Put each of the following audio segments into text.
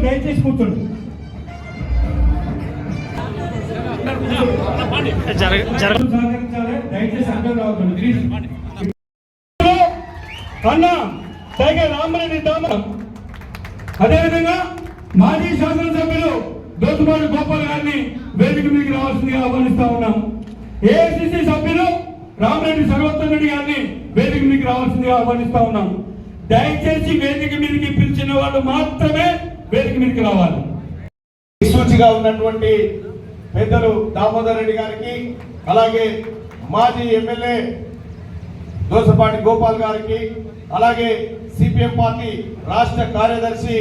దయచేసి కూర్చోండి. దయచేసి అందరూ రావద్దు. అన్న టైగర్ రామరెడ్డి దామం, అదేవిధంగా మాజీ శాసనసభ్యులు దోసుపాటి గోపాల్ గారిని వేదిక మీదకి రావాల్సిందిగా ఆహ్వానిస్తా ఉన్నాం. ఏఐసిసి సభ్యులు రామరెడ్డి సర్వోత్తమ్ రెడ్డి గారిని వేదిక మీదకి రావాల్సిందిగా ఆహ్వానిస్తా ఉన్నాం. దయచేసి వేదిక మీదకి పిలిచిన వాళ్ళు మాత్రమే వేదిక మీదకి రావాలి. సూచిగా ఉన్నటువంటి పెద్దలు దామోదర్ రెడ్డి గారికి, అలాగే మాజీ ఎమ్మెల్యే దోసపాటి గోపాల్ గారికి, అలాగే సిపిఎం పార్టీ రాష్ట్ర కార్యదర్శి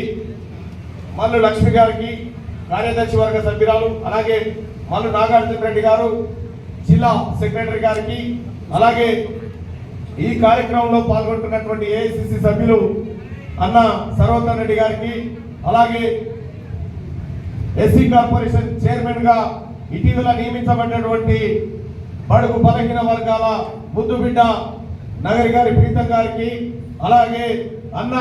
మల్లు లక్ష్మి గారికి, కార్యదర్శి వర్గ సభ్యురాలు, అలాగే మల్లు నాగార్జున రెడ్డి గారు జిల్లా సెక్రటరీ గారికి, అలాగే ఈ కార్యక్రమంలో పాల్గొంటున్నటువంటి ఏఐసిసి సభ్యులు అన్న సర్వోత్తమ్ రెడ్డి గారికి, అలాగే ఎస్సీ కార్పొరేషన్ చైర్మన్ గా ఇటీవల నియమించబడినటువంటి బడుగు బలహీన వర్గాల ముద్దుబిడ్డ నగరి గారి ప్రీతం గారికి, అలాగే అన్న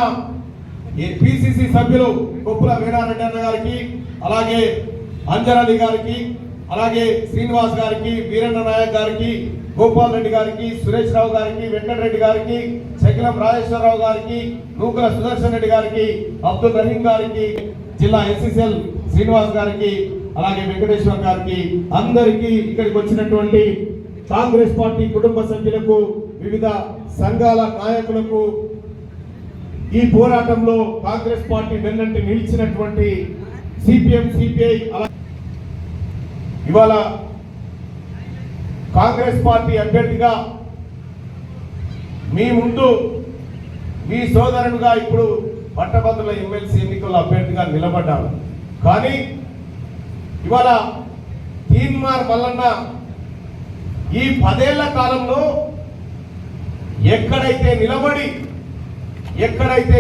పిసిసి సభ్యులు కొప్పుల వీరారెడ్డి అన్న గారికి, అలాగే అంజనాలి గారికి, అలాగే శ్రీనివాస్ గారికి, వీరన్న నాయక్ గారికి, గోపాల్ రెడ్డి గారికి, సురేష్ రావు గారికి, వెంకటరెడ్డి గారికి, శకిలం రాజేశ్వరరావు గారికి, నూకల సుదర్శన్ రెడ్డి గారికి, అబ్దుల్ రహీం గారికి, జిల్లా ఎస్ఎస్ఎల్ శ్రీనివాస్ గారికి, అలాగే వెంకటేశ్వర్ గారికి, అందరికీ ఇక్కడికి వచ్చినటువంటి కాంగ్రెస్ పార్టీ కుటుంబ సభ్యులకు, వివిధ సంఘాల నాయకులకు, ఈ పోరాటంలో కాంగ్రెస్ పార్టీ వెన్నంటి నిలిచినటువంటి సిపిఎం సిపిఐ, ఇవాళ కాంగ్రెస్ పార్టీ అభ్యర్థిగా మీ ముందు మీ సోదరుడుగా ఇప్పుడు పట్టభద్రుల ఎమ్మెల్సీ ఎన్నికల్లో అభ్యర్థిగా నిలబడ్డాను. కానీ ఇవాళ తీన్మార్ మల్లన్న ఈ 10 ఏళ్ల కాలంలో ఎక్కడైతే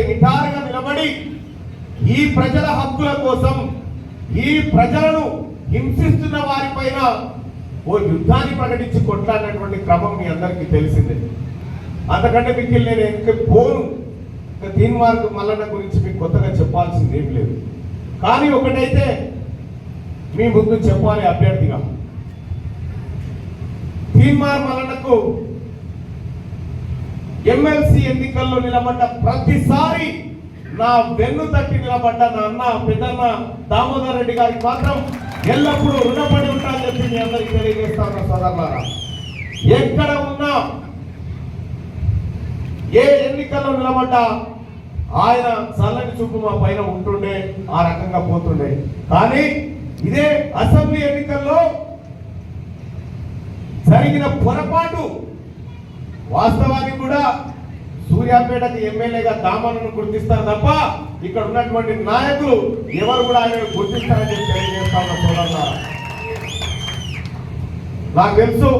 నిటారుగా నిలబడి ఈ ప్రజల హక్కుల కోసం, ఈ ప్రజలను హింసిస్తున్న వారిపైన ఓ యుద్ధాన్ని ప్రకటించి కొట్లాడినటువంటి క్రమం మీ అందరికీ తెలిసిందే. అంతకంటే మీకు నేను ఇంకా పోను. తీన్మార్ మల్లన్న గురించి మీకు కొత్తగా చెప్పాల్సింది ఏం లేదు. కానీ ఒకటైతే మీ ముందు చెప్పాలి అభ్యర్థిగా, తీన్మార్ మల్లన్నకు ఎమ్మెల్సీ ఎన్నికల్లో నిలబడ్డ ప్రతిసారి నా వెన్ను తట్టి నిలబడ్డ నా అన్న పెద్దన్న దామోదర్ రెడ్డి గారికి మాత్రం ఎల్లప్పుడూ రుణపడి ఉంటానని చెప్పి మీ అందరికీ తెలియజేస్తా ఉన్నా సోదరులారా. ఎక్కడ ఉన్నా ఏ ఎన్నికల్లో నిలబడ్డా ఆయన చల్లని చూపు మా పైన ఉంటుండే, ఆ రకంగా పోతుండే. కానీ ఇదే అసెంబ్లీ ఎన్నికల్లో జరిగిన పొరపాటు, వాస్తవానికి కూడా సూర్యాపేటకి ఎమ్మెల్యేగా దామన్నను గుర్తిస్తారు తప్ప ఇక్కడ ఉన్నటువంటి నాయకులు ఎవరు కూడా ఆయన గుర్తిస్తారని చెప్పి తెలియజేస్తా ఉన్న సోదరులారా. నాకు తెలుసు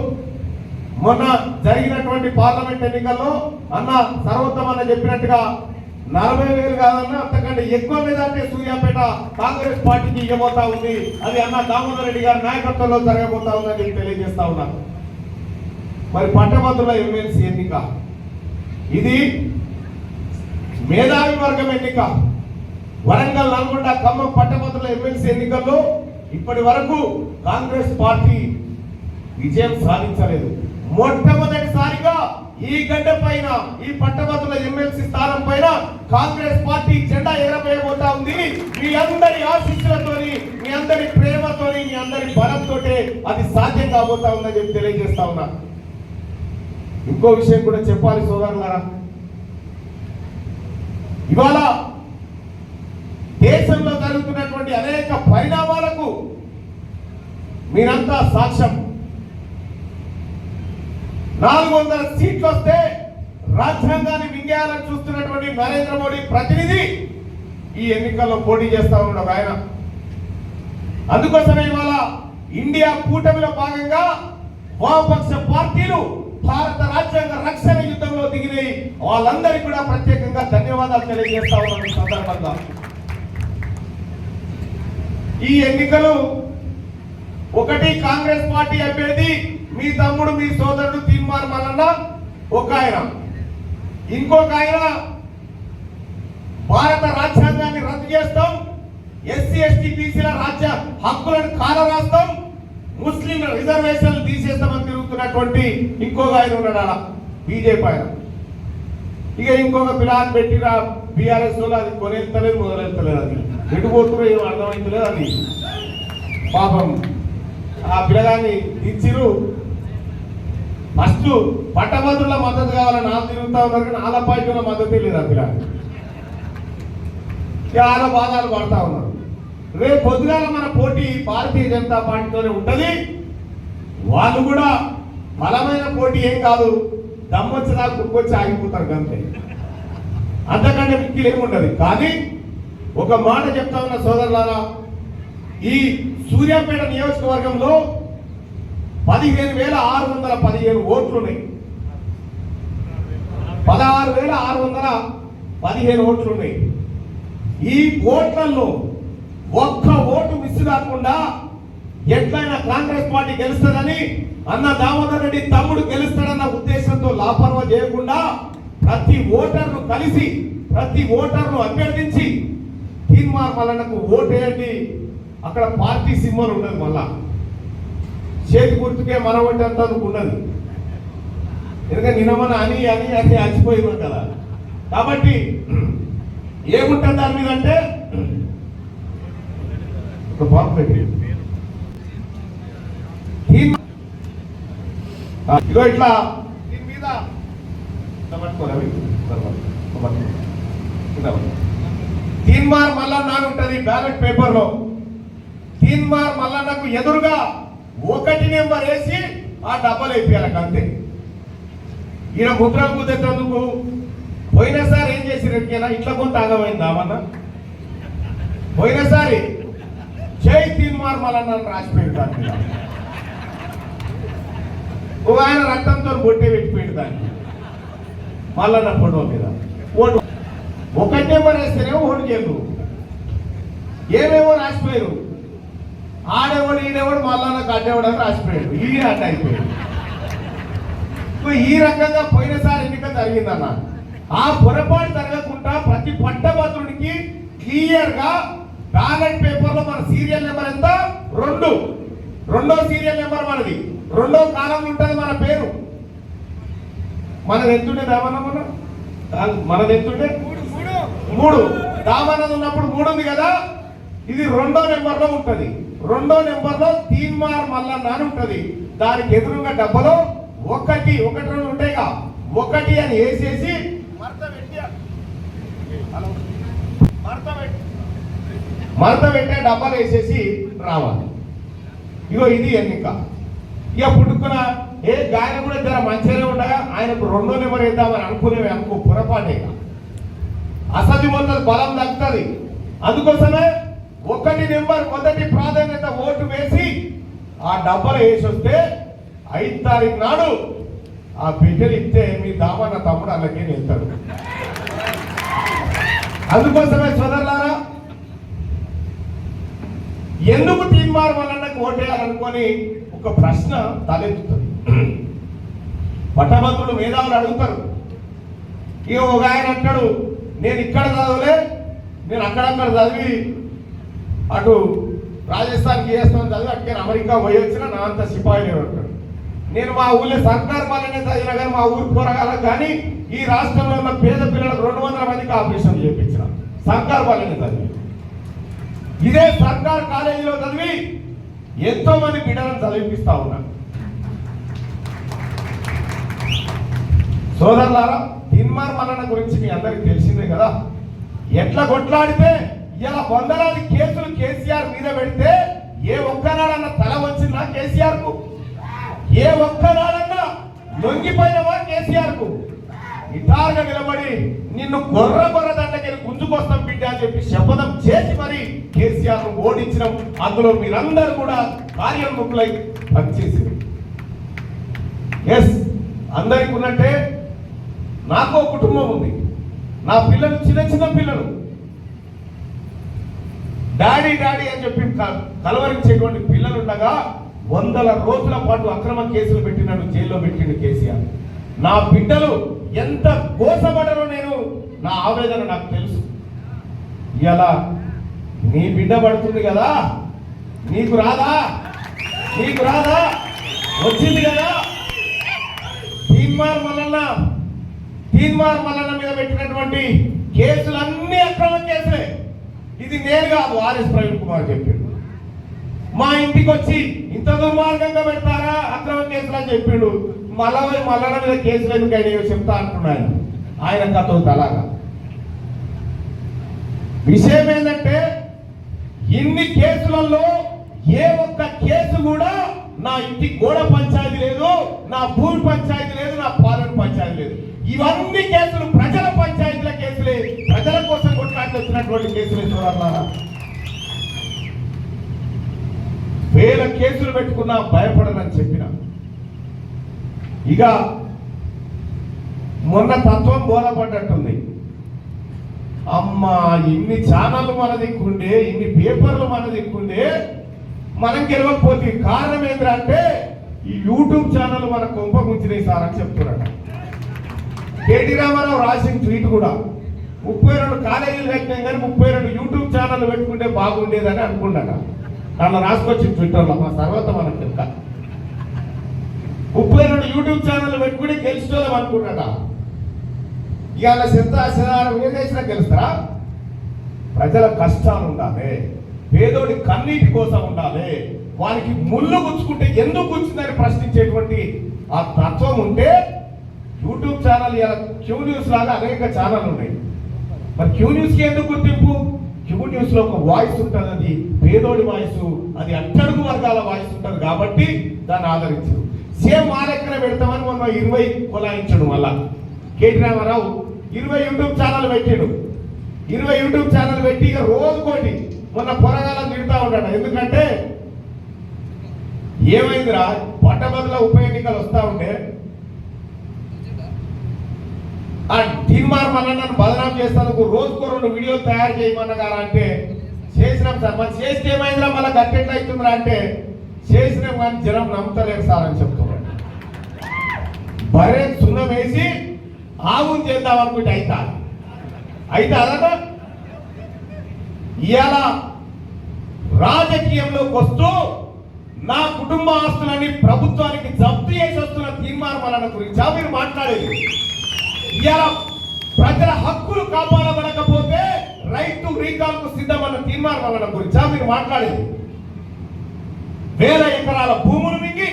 మొన్న జరిగినటువంటి పార్లమెంట్ ఎన్నికల్లో అన్న సర్వోత్తమ్ అన్న చెప్పినట్టుగా 40,000 కాదన్నా అంతకంటే ఎక్కువ మీద అంటే సూర్యాపేట కాంగ్రెస్ పార్టీకి ఇవ్వబోతా ఉంది. అది అన్న దామోదర్ రెడ్డి గారి నాయకత్వంలో జరగబోతా ఉందని చెప్పి తెలియజేస్తా ఉన్నాను. మరి పట్టభద్రుల ఎమ్మెల్సీ ఎన్నిక ఇది మేధావి వర్గం ఎన్నిక. వరంగల్, నల్గొండ, ఖమ్మం పట్టభద్రుల ఎమ్మెల్సీ ఎన్నికల్లో ఇప్పటి వరకు కాంగ్రెస్ పార్టీ విజయం సాధించలేదు. మొట్టమొదటిసారిగా ఈ గడ్డ పైన, ఈ పట్టభద్రుల ఎమ్మెల్సీ స్థానం పైన కాంగ్రెస్ పార్టీ జెండా ఎగరవేయబోతా ఉంది. మీ అందరి ఆశీస్సులతోని, మీ అందరి ప్రేమతోని, మీ అందరి బలంతో అది సాధ్యం కాబోతా ఉందని చెప్పి తెలియజేస్తా ఉన్నా. ఇంకో విషయం కూడా చెప్పాలి సోదరులారా. ఇవాళ దేశంలో జరుగుతున్నటువంటి అనేక పరిణామాలకు మీరంతా సాక్ష్యం. 400 సీట్లు వస్తే రాజ్యాంగాన్ని మింగేయాలని చూస్తున్నటువంటి నరేంద్ర మోడీ ప్రతినిధి ఈ ఎన్నికల్లో పోటీ చేస్తా ఉన్నాడు ఆయన. అందుకోసమే ఇవాళ ఇండియా కూటమిలో భాగంగా వామపక్ష పార్టీలు భారత రాజ్యాంగ రక్షణ యుద్ధంలో దిగినాయి. వాళ్ళందరికీ కూడా ప్రత్యేకంగా ధన్యవాదాలు తెలియజేస్తా ఉన్నాం. ఈ సందర్భంగా ఈ ఎన్నికలు ఒకటి కాంగ్రెస్ పార్టీ అభ్యర్థి మీ తమ్ముడు, మీ సోదరుడు తీన్మార్ మల్లన్న ఒక ఆయన, ఇంకొక ఆయన భారత రాజ్యాంగాన్ని రద్దు చేస్తాం, ఎస్సీ ఎస్టీ బీసీల రాజ్య హక్కులను కాలరాస్తాం, ముస్లిం రిజర్వేషన్లు తీసేస్తామని తిరుగుతున్నటువంటి ఇంకొక ఆయన ఉన్నాడు ఆడ బీజేపీ ఆయన. ఇక ఇంకొక పిల్లని పెట్టిన బీఆర్ఎస్ లో అది కొనేస్తలేదు మొదలెత్తలేదు, అది ఎటుపోతున్నా ఏం అర్థమైతలేదు. అది పాపం ఆ పిల్లగాన్ని ఇచ్చిరు. ఫస్ట్ పట్టభద్రుల మద్దతు కావాలని వాళ్ళు తిరుగుతా ఉన్నారు, కానీ వాళ్ళ పార్టీల మద్దతే లేదు ఆ పిల్లగాని. చాలా బాధలు పడతా ఉన్నారు. రేపు పొద్దుగాల మన పోటీ భారతీయ జనతా పార్టీతోనే ఉంటది. వాళ్ళు కూడా బలమైన పోటీ ఏం కాదు, దమ్మొచ్చినా కుక్కొచ్చి ఆగిపోతారు అంతే, అంతకంటే మిక్కిలు ఏముంటది. కానీ ఒక మాట చెప్తా ఉన్న సోదరులారా, ఈ సూర్యాపేట నియోజకవర్గంలో 15,615 ఓట్లు ఉన్నాయి. 16,615 ఓట్లు ఉన్నాయి. ఈ ఓట్లలో ఒక్క ఓటు మిస్ కాకుండా ఎట్లయినా కాంగ్రెస్ పార్టీ గెలుస్తుందని, అన్న దామోదర్ రెడ్డి తమ్ముడు గెలుస్తాడన్న ఉద్దేశంతో లాపర్వా చేయకుండా ప్రతి ఓటర్ను కలిసి, ప్రతి ఓటర్ను అభ్యర్థించి తీన్మార్ మల్లన్నకు ఓటేయండి. అక్కడ పార్టీ సింబల్ ఉండదు, మళ్ళా చేతి గుర్తుకే మన ఓటు అంత ఉండదు. ఎందుకంటే నిన్నమన అని అని అని అచ్చిపోయినాం కదా. కాబట్టి ఏముంటుంది దాని మీద అంటే ఒక బాంబు పెట్టి ఇగో ఇట్లా దీని మీద తీన్మార్ మల్లన్న అని ఉంటుంది బ్యాలెట్ పేపర్ లో. తీన్మార్ మల్లన్నకు ఎదురుగా 1 నెంబర్ వేసి ఆ డబ్బాలు అయిపోయారు అంతే. ఈయన ముద్రలు కుదేటందుకు పోయినసారి ఏం చేసినట్టుగా ఇట్లా కొంత ఆగమైంది ఆమన్న. పోయినసారి జై తీన్మార్ మల్లన్న రాసిపోయింది దాని మీద. ఒక ఆయన రక్తంతో బొట్టే పెట్టిపోయింది దాన్ని మల్లన్న ఫోటో మీద. ఓటు 1 నెంబర్ వేస్తేనేమో ఓటు చేయరు, ఏమేమో రాసిపోయారు. ఆడేవాడు ఈడేవాడు మల్లన్న కట్టేవాడు అని రాసిపోయాడు, ఈడే అడ్డ అయిపోయాడు. ఈ రకంగా పోయినసారి ఎన్నిక జరిగిందన్న. ఆ పొరపాటు జరగకుండా ప్రతి పట్టభద్రుడికి క్లియర్ గా బ్యాలెట్ పేపర్ లో మన సీరియల్ నెంబర్ ఎంత 2, రెండో సీరియల్ నెంబర్ మనది, రెండో కాలం ఉంటుంది మన పేరు. మనది ఎంతుండే దామన్న, మనది ఎంతుండే 3. దామన్నది ఉన్నప్పుడు 3 ఉంది కదా, ఇది రెండో నెంబర్ లో ఉంటది. రెండో నెంబర్ లో తీన్మార్ మల్లన్న అని ఉంటది. దానికి ఎదురుగా డబ్బలో 1, 1, 2 ఉంటాయిగా, 1 అని వేసేసి మడత పెట్టే డబ్బాలు వేసేసి రావాలి. ఇగో ఇది ఎన్నిక. ఇక పుట్టుకున్న గాయన కూడా జర మంచిగానే ఉండగా ఆయనకు రెండో నెంబర్ వేద్దామని అనుకో పొరపాటే. అసలు మొత్తం బలం దక్కుతుంది. అందుకోసమే 1 నెంబర్ మొదటి ప్రాధాన్యత ఓటు వేసి ఆ డబ్బాలు వేసి వస్తే 5 తారీఖు నాడు ఆ బిడ్డలు ఇస్తే మీ దామన్న తమ్ముడు అలాగే వెళ్తాడు. అందుకోసమే సోదరులారా, ఎందుకు తీన్మార్ మల్లన్నకు ఓటేయాలనుకొని ఒక ప్రశ్న తలెత్తుతుంది. పట్టభద్రులు మేధావులు అడుగుతారు. ఇక ఒక ఆయన అంటాడు, నేను ఇక్కడ చదవలే, నేను అక్కడక్కడ చదివి అటు రాజస్థాన్కి చేస్తాను చదివి అక్కడ అమెరికా పోయి వచ్చినా నా అంత సిపాయిలే ఉంటాడు. నేను మా ఊళ్ళో సర్కార్ పాలనే చదివినా కానీ మా ఊరు కూరగాలకు కానీ ఈ రాష్ట్రంలో ఉన్న పేద పిల్లలకు 200 మందికి ఆపరేషన్ చేయించిన సర్కార్ పాలనే చదివి, ఇదే సర్కార్ కాలేజీలో చదివి ఎంతో మంది బిడ్డలను చదివిపిస్తా ఉన్నాను. సోదరులారా, తీన్మార్ మల్లన్న గురించి మీ అందరికి తెలిసిందే కదా. ఎట్లా కొట్లాడితే ఇలా 100లాది కేసులు కేసీఆర్ మీద పెడితే ఏ ఒక్కనాడన్నా తల వచ్చిందా కేసీఆర్ కు? ఏ ఒక్కనాడన్నా లొంగిపోయినవా కేసీఆర్ కు? ఇటారుగా నిలబడి నిన్ను గొర్ర దండకెళ్ళి గుంజుకొస్తాం బిడ్డ అని చెప్పి శపథం చేసి మరి కేసీఆర్ ను ఓడించడం, అందులో మీరందరూ కూడా కార్యోన్ముఖులై పనిచేసింది. ఎస్, అందరికి ఉన్నట్టే నాకు కుటుంబం ఉంది. నా పిల్లలు చిన్న పిల్లలు డాడీ డాడీ అని చెప్పి కలవరించేటువంటి పిల్లలు ఉండగా 100 రోజుల పాటు అక్రమ కేసులు పెట్టినట్టు జైల్లో పెట్టిండు కేసీఆర్. నా బిడ్డలు ఎంత కోసపడరో నేను, నా ఆవేదన నాకు తెలుసు. ఇలా నీ బిడ్డ పడుతుంది కదా, నీకు రాదా? నీకు రాదా? వచ్చింది కదా. తీన్మార్ మల్లన్న మీద పెట్టినటువంటి కేసులన్నీ అక్రమ కేసులే. ఇది నేను కాదు, ఆర్ఎస్ ప్రవీణ్ కుమార్ చెప్పిండు. మా ఇంటికి వచ్చి ఇంత దుర్మార్గంగా పెడతారా అక్రమ కేసులు అని చెప్పిండు. మల్లన్న మీద కేసులు ఎందుకు అయినా చెప్తా అంటున్నాను. ఆయన కథ అలాగా. విషయం ఏంటంటే ఇన్ని కేసులలో ఏ ఒక్క కేసు కూడా నా ఇంటి గోడ పంచాయతీ లేదు, నా భూమి పంచాయతీ లేదు, నా పాలన పంచాయతీ లేదు. ఇవన్నీ కేసులు ప్రజల పంచాయతీల కేసులే, ప్రజల కోసం కొట్లాడి వచ్చినటువంటి కేసులే. చూడాలా, వేల కేసులు పెట్టుకున్నా భయపడనని చెప్పిన. ఇక మొన్న తత్వం బోధపడ్డట్టుంది. అమ్మా, ఇన్ని ఛానళ్ళు మన దిక్కుండే, ఇన్ని పేపర్లు మన దిక్కుండే, మనం గెలవకపోతే కారణం ఏంటంటే ఈ యూట్యూబ్ ఛానల్ మన కొంప ముంచినాయి సార్ అని చెప్తున్నాడు. కేటీ రామారావు రాసిన ట్వీట్ కూడా 32 కాలేజీలు కట్టినాం కానీ 32 యూట్యూబ్ ఛానల్ పెట్టుకుంటే బాగుండేదని అనుకున్నాడు. దాన్ని రాసుకొచ్చి ట్విట్టర్లో మా తర్వాత మనకు తెలుక 32 యూట్యూబ్ ఛానల్ పెట్టుకుని గెలుచుకోలేం అనుకున్నాడా. ఇవాళ శతాశనారం ఏ చేసినా గెలుస్తారా? ప్రజల కష్టాలు ఉండాలి, పేదోడి కన్నీటి కోసం ఉండాలి, వానికి ముళ్ళు గుచ్చుకుంటే ఎందుకు గుచ్చిందని ప్రశ్నించేటువంటి ఆ తత్వం ఉంటే యూట్యూబ్ ఛానల్ ఇలా క్యూ న్యూస్ లాగా అనేక ఛానల్ ఉన్నాయి. మరి క్యూ న్యూస్కి ఎందుకు గుర్తింపు? క్యూ న్యూస్ లో ఒక వాయిస్ ఉంటుంది, అది పేదోడి వాయిస్, అది అట్టడుగు వర్గాల వాయిస్ ఉంటుంది కాబట్టి దాన్ని ఆదరించు. సేమ్ మా లెక్కన పెడతామని మొన్న 20 కొలాయించడు. మళ్ళా కేటీ రామారావు 20 యూట్యూబ్ ఛానల్ పెట్టాడు. 20 యూట్యూబ్ ఛానల్ పెట్టి ఇక రోజుకోటి మొన్న పొరగాలను తిడతా ఉంటాడు. ఎందుకంటే ఏమైందిరా, పట్టభద్రుల ఉప ఎన్నికలు వస్తా ఉంటే ఆ తీన్మార్ మల్లన్నను బదనాం చేస్తానికి రోజుకో 2 వీడియోలు తయారు చేయమన్నగారా అంటే చేసినాం సార్. మరి చేస్తే ఏమైందిరా, మళ్ళీ గట్టెట్లా అవుతుందిరా అంటే చేసినాం కానీ జనం నమ్ముతలేరు సార్ అని చెప్తున్నాడు. బరే సున్నం వేసి ఆవును చేద్దాం అనుకుంటే అయితే అదన్నా ఇవాళ రాజకీయంలోకి వస్తూ నా కుటుంబ ఆస్తులని ప్రభుత్వానికి జప్తు చేసి వస్తున్న తీన్మార్ మల్లన్న గురించి మీరు మాట్లాడేది. ఇవాళ ప్రజల హక్కులు కాపాడబడకపోతే రైట్ టు రీకాల్ కు సిద్ధమన్న తీన్మార్ మల్లన్న గురించి మీరు మాట్లాడేది. వేల ఎకరాల భూములు మింగి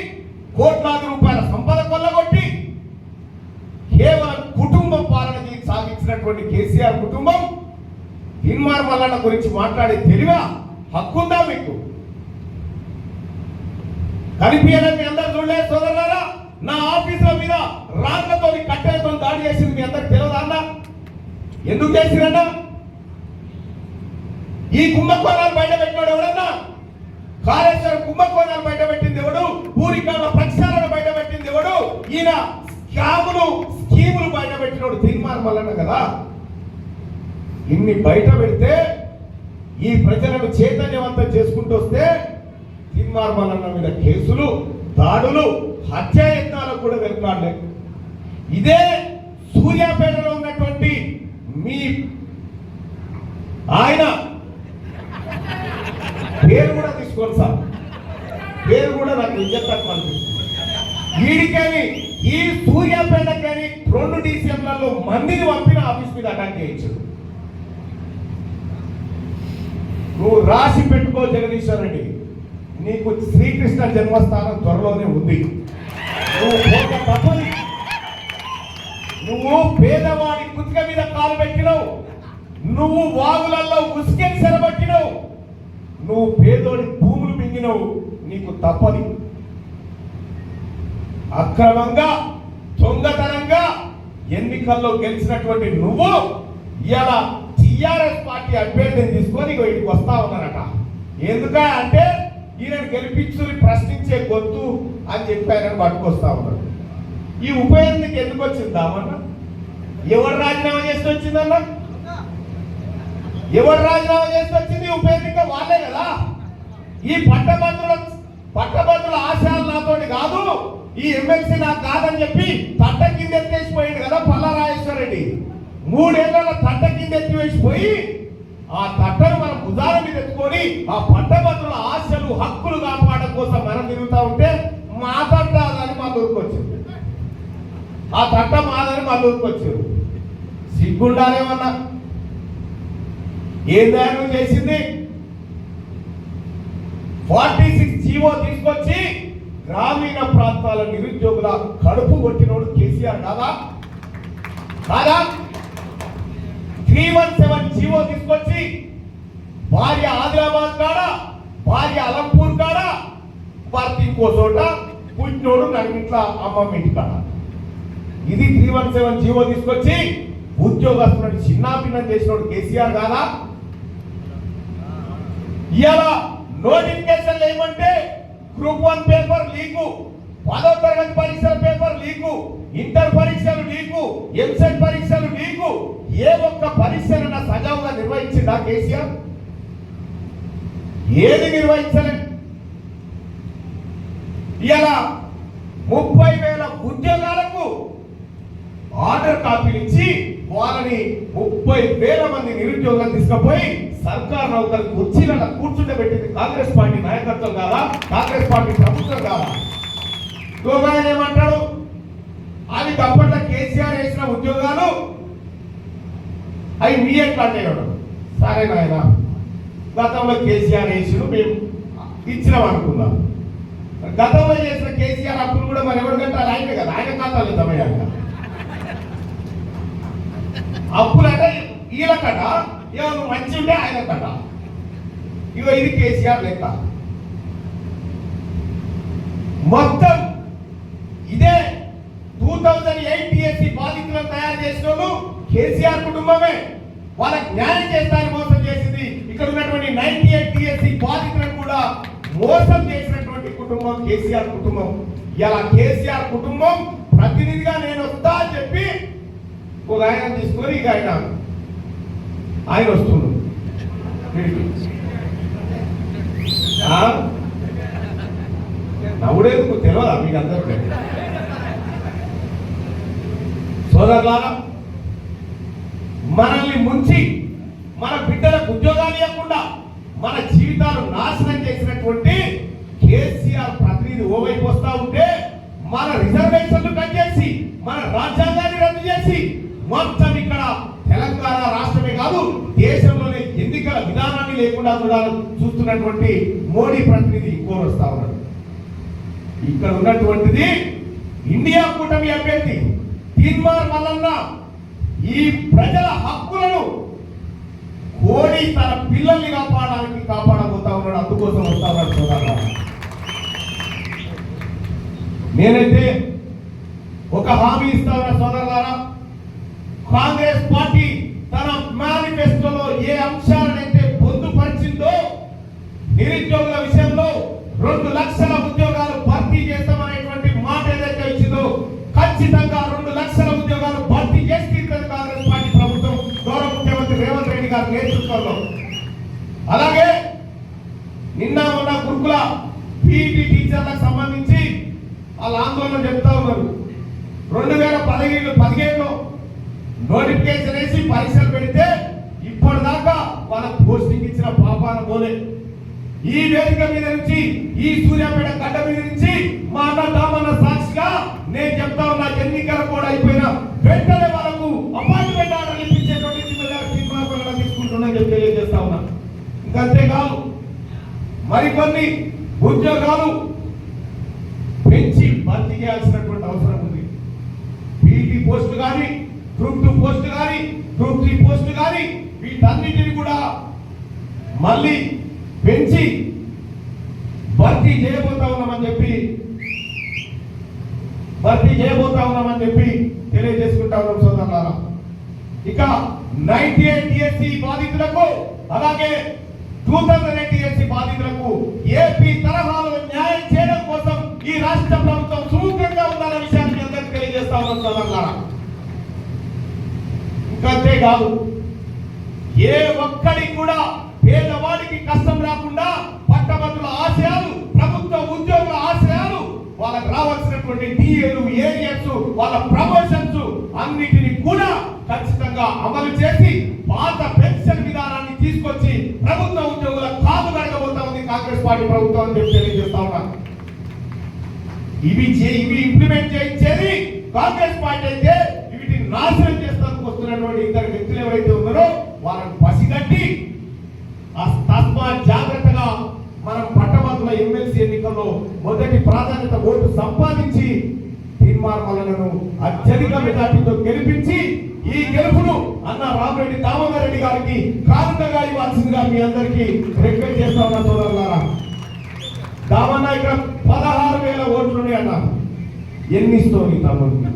కోట్లాది రూపాయల సంపద కొల్లగొట్టి కేవలం కుటుంబ పాలనకి సాగించినటువంటి కేసీఆర్ కుటుంబం తీన్మార్ మల్లన్న గురించి మాట్లాడే తెలివా, హక్కుందా మీకు? కనిపించడం మీ అందరు చూడలేదు సోదరులారా. నా ఆఫీసుల మీద రాళ్లతో కట్టెలతో దాడి చేసింది మీ అందరికి తెలియదా అన్న? ఎందుకు చేసిరన్నా? ఈ కుంభకోణాలు బయట పెట్టినాడు ఎవడన్నా? కాళేశ్వరం కుంభకోణాలు బయట పెట్టింది ఎవడు? పూరికాల ప్రక్షాళన బయట పెట్టింది ఎవడు? ఈయన స్కీములు బయట పెట్టినోడు తీన్మార్ మల్లన్న కదా. ఇన్ని బయట పెడితే ఈ ప్రజలను చైతన్యవంతం చేసుకుంటూ వస్తే తీన్మార్ మల్లన్న మీద కేసులు, దాడులు, హత్యాయత్నాలకు కూడా వెళ్తాడు. ఇదే సూర్యాపేటలో ఉన్నటువంటి మీ ఆయన పేరు కూడా తీసుకోండి సార్, పేరు కూడా నాకు విజ్ఞప్తి అనిపిస్తుంది. వీడికని ఈ సూర్యాపేటకని 2 DCMలలో మందిని పంపిన ఆఫీస్ మీద అటాక్ చేయించాడు. నువ్వు రాసి పెట్టుకో జగదీశ్వర్ రెడ్డి, నీకు శ్రీకృష్ణ జన్మస్థానం త్వరలోనే ఉంది. నువ్వు పేదవాడి కుతిక మీద కాలు పెట్టినవు, నువ్వు వాగులలో ఉసుకెని సెరబట్టినవు, నువ్వు పేదోడి భూములు మింగినవు. నీకు తప్పది. అక్రమంగా దొంగతనంగా ఎన్నికల్లో గెలిచినటువంటి నువ్వు ఇలా టిఆర్ఎస్ పార్టీ అభ్యర్థిని తీసుకొని ఇక్కడికి వస్తా ఉన్నారట. ఎందుకంటే ఈయన గెలిపించుని ప్రశ్నించే గొంతు అని చెప్పారని పట్టుకొస్తా ఉన్నారు. ఈ ఉప ఎన్నిక ఎందుకు వచ్చిందామన్నా? ఎవరు రాజీనామా చేసి వచ్చిందన్నా? ఎవరు రాజీనామా చేసి వచ్చింది? ఉప ఎన్నిక వాళ్ళే కదా. ఈ పట్టభద్రుల ఆశయాలు నాతోటి కాదు, ఈ ఎమ్మెల్సీ నాకు కాదని చెప్పి తట్ట కింద ఎత్తేసిపోయింది కదా పల్లా రాజేశ్వర రెడ్డి. 3 ఏళ్ల తట్ట కింద ఎత్తివేసిపోయి ఆ తట్టను మనం భుజాల మీద ఎత్తుకొని ఆ పట్టభద్రుల ఆశలు హక్కులు కాపాడడం కోసం మనం తిరుగుతూ ఉంటే మా తట్ట అని మా దూరుకొచ్చింది, ఆ తట్ట మాదని మా దూరుకొచ్చారు. సిగ్గుండాలేమన్నా ఏం దాని చేసింది? 46 జీవో తీసుకొచ్చి గ్రామీణ ప్రాంతాల నిరుద్యోగుల కడుపు కొట్టినోడు కేసీఆర్ కాదా? కాదా? 317 జీవో తీసుకొచ్చి భార్య ఆదిలాబాద్ కాడ, భార్య అలంపూర్ కాడ, భర్త ఇంకో చోట, పుట్టినోడు నడిమిట్ల అమ్మమ్మ ఇంటి కాడ. ఇది 317 జీవో తీసుకొచ్చి ఉద్యోగస్తులను చిన్నాభిన్నం చేసినోడు కేసీఆర్ కాదా? ఇవాళ నోటిఫికేషన్లు ఏమంటే గ్రూప్ 1 పేపర్ లీకు, 10వ తరగతి పరీక్షల పేపర్ లీకు, ఇంటర్ పరీక్షలు లీకు, ఎంసెట్ పరీక్షలు లీకు. ఏ ఒక్క పరీక్షనైనా సజావుగా నిర్వహించిందా కేసీఆర్? ఏది నిర్వహించలేదు. ఇలా 30,000 ఉద్యోగాలకు ఆర్డర్ కాపీలు ఇచ్చి వాళ్ళని 30,000 మంది నిరుద్యోగులను తీసుకుపోయి సర్కార్ నౌకరు కుర్చీలను కూర్చుండబెట్టింది కాంగ్రెస్ పార్టీ నాయకత్వం కాదా? కాంగ్రెస్ పార్టీ ప్రభుత్వం కాదా? ఆయన ఏమంటాడు? అది అప్పట్లో కేసీఆర్ వేసిన ఉద్యోగాలు అవి మీ ఎట్లా అంటాడు. సరే నాయన, గతంలో కేసీఆర్ వేసిన మేము ఇచ్చినాం అనుకుందాం. గతంలో చేసిన కేసీఆర్ అప్పులు కూడా మరి ఎవరు కట్టాలి? ఆయనే కదా, ఆయన ఖాతాలు తమయ్యాక అప్పులంటే వీళ్ళ కట, ఏమన్నా మంచి ఉంటే ఆయన కట. ఇగో ఇది కేసీఆర్ లెక్క. మొత్తం ఇదే 2008 టీఎస్సీ బాధితులను తయారు చేసిన వాళ్ళు కేసీఆర్ కుటుంబమే. వాళ్ళకి న్యాయం చేస్తారని మోసం చేసింది. ఇక్కడ ఉన్నటువంటి 98 టీఎస్సీ బాధితులను కూడా మోసం చేసినటువంటి కుటుంబం కేసీఆర్ కుటుంబం. ఇలా కేసీఆర్ కుటుంబం ప్రతినిధిగా నేను వస్తా అని చెప్పి ఒక ఆయన తీసుకొని ఇక ఆయన వస్తున్నాడు. నవ్వుడేందుకు తెలియదా మీకు అందరికీ? సోదరులారా, మనల్ని ముంచి మన బిడ్డలకు ఉద్యోగాలు ఇవ్వకుండా మన జీవితాలు నాశనం చేసినటువంటి కేసీఆర్ ప్రతినిధి ఓవైపు వస్తా ఉంటే మన రిజర్వేషన్లు కట్ చేసి మన రాజ్యాంగాన్ని రద్దు చేసి మొత్తం ఇక్కడ తెలంగాణ రాష్ట్రమే కాదు దేశంలోనే ఎన్నికల విధానాన్ని లేకుండా కూడా చూస్తున్నటువంటి మోడీ ప్రతినిధి ఇంకోరు వస్తా ఉన్నాడు. ఇక్కడ ఉన్నటువంటిది ఇండియా కూటమి అభ్యర్థి తీన్మార్ మల్లన్న ఈ ప్రజల హక్కులను కోడి తన పిల్లల్ని కాపాడబోతా ఉన్నాడు. అందుకోసం వస్తా ఉన్నాడు. సోదరులారా, నేనైతే ఒక హామీ ఇస్తా ఉన్నా సోదరులారా, కాంగ్రెస్ పార్టీ తన మేనిఫెస్టోలో ఏ అంశాలనైతే పొందుపరిచిందో నిరుద్యోగుల విషయంలో 2 లక్షల ఉద్యోగాలు భర్తీ చేస్తామనేటువంటి మాట ఏదైతే ఇచ్చిందో ఖచ్చితంగా 2 లక్షల ఉద్యోగాలు భర్తీ చేసి తీరుతుంది కాంగ్రెస్ పార్టీ ప్రభుత్వం గౌరవ ముఖ్యమంత్రి రేవంత్ రెడ్డి గారి నేతృత్వంలో. అలాగే నిన్న ఉన్న గురుకుల పీఈటీ టీచర్లకు సంబంధించి వాళ్ళ ఆందోళన చెప్తా ఉన్నారు. 2015లో నోటిఫికేషన్ వేసి పరీక్షలు పెడితే ఇప్పటిదాకా వాళ్ళ పోస్టింగ్ ఇచ్చిన పాపాన పోలే. ఈ వేదిక మీద నుంచి, ఈ సూర్యాపేట గడ్డ మీద నుంచి మా అన్న దామన్న సాక్షిగా నేను చెప్తా ఉన్నా, ఎన్నికల కూడా అయిపోయిన వెంటనే వాళ్ళకు అపాయింట్మెంట్ ఆర్డర్ ఇప్పించేటువంటి తీర్మానం తీసుకుంటున్నా చెప్పి తెలియజేస్తా ఉన్నా. ఇంకంతేకాదు మరికొన్ని ఉద్యోగాలు పెంచి భర్తీ చేయాల్సినటువంటి అవసరం ఉంది. పీఈటీ పోస్టు కానీ, గ్రూప్ 2 పోస్టు కానీ, గ్రూప్ 3 పోస్టు కానీ వీటన్నిటిని కూడా మళ్ళీ పెంచి భర్తీ చేయబోతా ఉన్నామని చెప్పి తెలియజేసుకుంటా ఉన్నాం సోదరులారా. ఇక 98 టీఎస్సీ బాధితులకు అలాగే 2008 టీఎస్సీ బాధితులకు ఏపీ తరహాలో న్యాయం చేయడం కోసం ఈ రాష్ట్ర ప్రభుత్వం సుముఖంగా ఉందన్న విషయాన్ని అందరికీ తెలియజేస్తా ఉన్నాం సోదరులారా. ఇంకంతేకాదు ఏ ఒక్కడికి కూడా పేదవాడికి కష్టం రాకుండా పట్టభద్రుల ఆశయాలు, ప్రభుత్వ ఉద్యోగుల ఆశయాలు, వాళ్ళకి రావాల్సినటువంటి టీఏలు, ఏరియర్స్, వాళ్ళ ప్రమోషన్స్ అన్నిటిని కూడా ఖచ్చితంగా అమలు చేసి పాత పెన్షన్ విధానాన్ని తీసుకొచ్చి ప్రభుత్వ ఉద్యోగుల కాలు కడగబోతా ఉంది కాంగ్రెస్ పార్టీ ప్రభుత్వం అని చెప్పి తెలియజేస్తా ఉన్నా. ఇవి ఇంప్లిమెంట్ చేయించేది కాంగ్రెస్ పార్టీ అయితే వీటిని నాశనం చేస్తానికి వస్తున్నటువంటి ఇద్దరు వ్యక్తులు ఎవరైతే ఉన్నారో వాళ్ళని పసిగట్టి తస్మా జాగ్రత్తగా మనం పట్టభద్రుల ఎమ్మెల్సీ ఎన్నికల్లో మొదటి ప్రాధాన్యత ఓటు సంపాదించి తీర్మానాలను అత్యధిక మెజార్టీతో గెలిపించి ఈ గెలుపును అన్న రామిరెడ్డి దామోదర్ రెడ్డి గారికి కానుకగా ఇవ్వాల్సిందిగా మీ అందరికీ రిక్వెస్ట్ చేస్తా ఉన్నా సోదరులారా. దామన్న ఇక్కడ 16,000 ఓట్లు ఉన్నాయి అన్న. ఎన్ని ఇస్తావు నీ తమ్ముడికి?